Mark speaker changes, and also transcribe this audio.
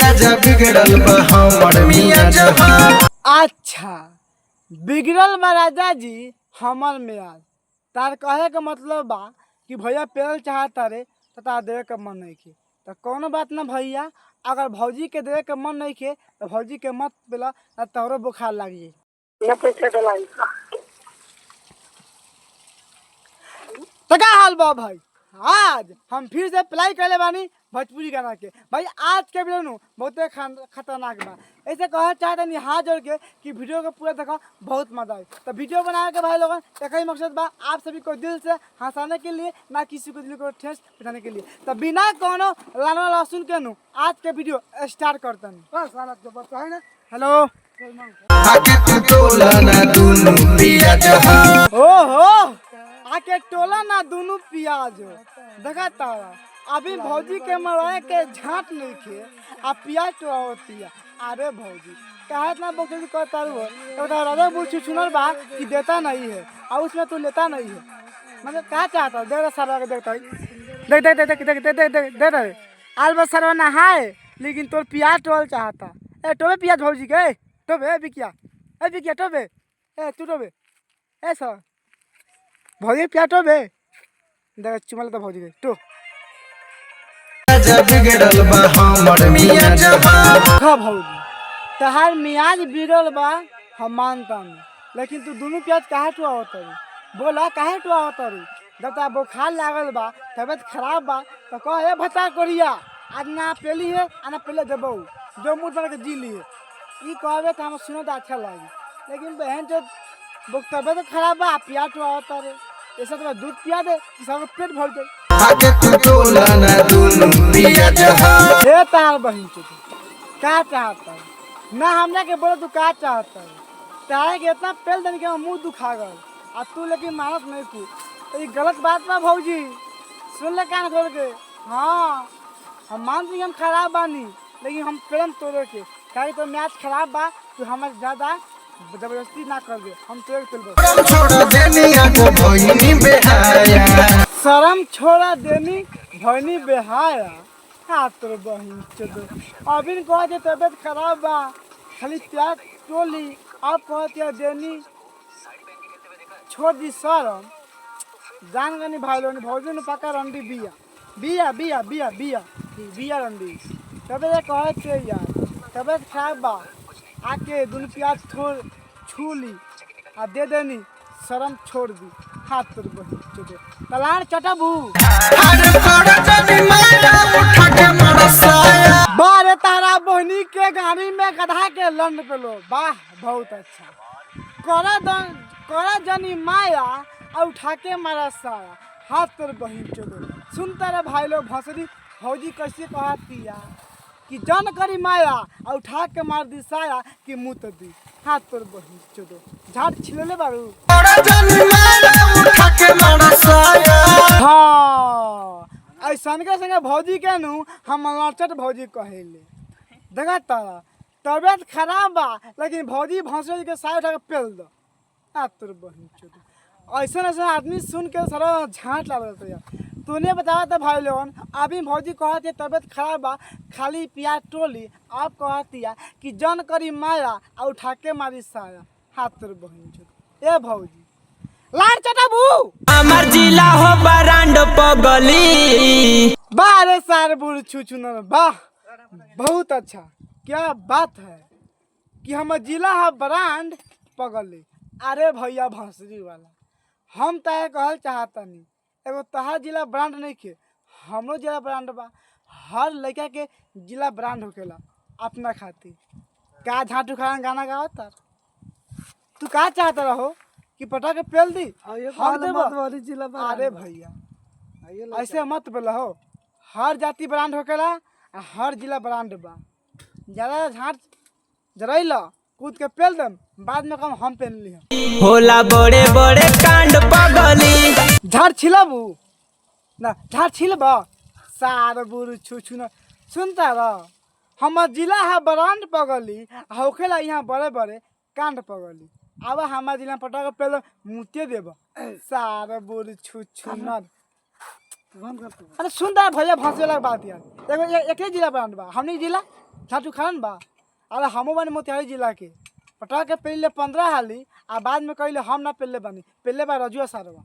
Speaker 1: राजा बिगड़ल बा हमर मियां जहां।
Speaker 2: अच्छा बिगड़ल बा राजा जी हमर मियाज। तार कहे के मतलब बा कि भैया पेल चाहता रे तो तार देवे के मन नहीं खे तो कोनो बात ना भैया। अगर भौजी के देवे के मन नहीं खे तो भौजी के मत पेला ना तोहरो बुखार लग जाई। तो क्या हाल बा भाई। आज हम फिर से प्लाई कर ले बानी भोजपुरी गाना के। भाई आज के वीडियो नु बहुत खतरनाक बा। ऐसे कहे चाहते नहीं हाथ जोड़ के कि वीडियो को पूरा देखा बहुत मजा आए। तो वीडियो बनाने के भाई लोगों एक ही मकसद बा आप सभी को दिल से हंसाने के लिए ना किसी को दिल को ठेस पहुंचाने के लिए। तो बिना कोनो लाना वाला सुन के नु आज के वीडियो स्टार्ट करते हैं। बस वाला जो बात है ना। हेलो
Speaker 1: आके तू टोला ना दुनु पिया जहां।
Speaker 2: ओहो आके टोला ना दोनों पियाज देखा तारा अभी भौजी के मराए के झाट नहीं खे आ पियाज तो होती है। अरे भौजी कहे इतना बकचोदी करता हो तो राजा पूछ सुनल बा कि देता नहीं है और उसमें तू लेता नहीं है मतलब क्या चाहता दे सारा के देखता देख देख देख देख देख देख देख दे रहे आज बस सरवा नहाए लेकिन तोर पियाज टोल चाहता। ए टोबे पियाज भौजी के टोबे बिकिया टोबे ए तू टोबे ए सर भौजी प्यार टोबे देख चुमा लेता भौजी के तो
Speaker 1: राजा बिगड़ल बा हमर मियां जहां।
Speaker 2: खा भौजी तहार मियाज बिगड़ल बा हम मानता नहीं लेकिन तू दोनों प्याज काहे टुआ होता रे बोला काहे टुआ होता रे जब ता बुखार लागल बा तबियत खराब बा तो कह ए भता करिया आज ना पेली है आ ना पहले देबो जो मुंह बना के जी ली है ई कहबे त हम सुनो त अच्छा लागी लेकिन बहन जो तबियत खराब बा प्याज टुआ होता रे ऐसा तो दूध पिया दे सब पेट भर जाए।
Speaker 1: आके तू टोला ना दुनु पिया जहां।
Speaker 2: हे तार बहन चुप का चाहता है ना हमने के बोले तू का चाहता है तारे के इतना पेल देने के मुंह दुखा गल आ तू लेकिन मानत नहीं तू ये गलत बात बा भौजी सुन ले कान खोल के। हाँ हम मानते हम खराब बानी लेकिन हम प्रेम तोड़े के काहे तो मैच खराब बा तू हमारे ज्यादा जबरदस्ती ना कर दे हम तेरे पेल
Speaker 1: छोड़ देनी आगो भइनी बेहाया।
Speaker 2: शरम छोड़ा देनी भइनी बेहाया। हाँ तोर बहन चोद अभी कह तबियत खराब बा खाली प्याज टोली अब कहते देनी छोड़ दी शरम जान गनी भाई लोग भौजी ने पका रंडी बिया बिया बिया बिया बिया बिया रंडी तबियत कहते यार तबियत खराब बा आके दोनों प्याज थोड़ छू ली आ दे देनी शरम छोड़ दी। हाथ तोर बहन चोद तलार चटबू बारे तारा बहनी के गाड़ी में गधा के लंड पे लो वाह बहुत अच्छा करा जनी माया और उठा के मारा साया। हाथ तोर बहन चोद सुनता रे भाई लोग भसरी भौजी कैसे कहती है कि जन करी माया और उठा के मार दी साया कि मुँह तो दी। हाथ तोर बहन चोद झाड़ छिलले बारू हाँ ऐसा के संगे भौजी के नु हम लचट भौजी कहेले देखा तारा तबियत खराब बा लेकिन भौजी भौसड़ी के साथ उठा के पेल दो। आ तोर बहन चोद ऐसा ऐसा आदमी सुन के सारा झाँट लागल यार तूने बताया था भाई लोगन अभी भौजी कहती तबियत खराब बा खाली प्याज टोली आप कहती है कि जन करी माया और उठा के मारी साया। हाथ तोर बहन चोद ए भौजी लार चटाबू
Speaker 3: हमार जिला हो बरांड पगली
Speaker 2: बारे सारे बुढ़ छुछुनर वाह बहुत अच्छा क्या बात है कि हम जिला है ब्रांड पगली। अरे भैया भंसरी वाला हम तय कहल चाहता नहीं एगो तहार जिला ब्रांड नहीं के हमरो जिला ब्रांड बा हर लड़का के जिला ब्रांड होकेला अपना खातिर का झाटू खा गाना गावता तू का चाहता रहो कि पटा के पेल दी हम देबो। अरे भैया ऐसे मत बोला हो हर जाति ब्रांड होकेला हर जिला ब्रांड बा ज्यादा झाट जरैला कूद के पेल दम बाद में कम हम पेन ली
Speaker 3: होला बड़े बड़े कांड पगली
Speaker 2: झाड़ छिलबू ना झाड़ छिलबा सार बुरु छुछुना सुनता रह हमर जिला है ब्रांड पगली होखेला यहाँ बड़े बड़े कांड पगली अब हमारे जिला पटा के पहले मुते देब सार बुरु छुछुनर अरे सुन रहा भैया भांसे वाला बात यार एगो एक ही जिला ब्रांड बा हमनी जिला झाटू खान बा अरे हमो बानी मोतिहारी जिला के पटा के पहले 15 हाली आ बाद में कहले हम ना पहले बानी पहले बा रजुआ सारवा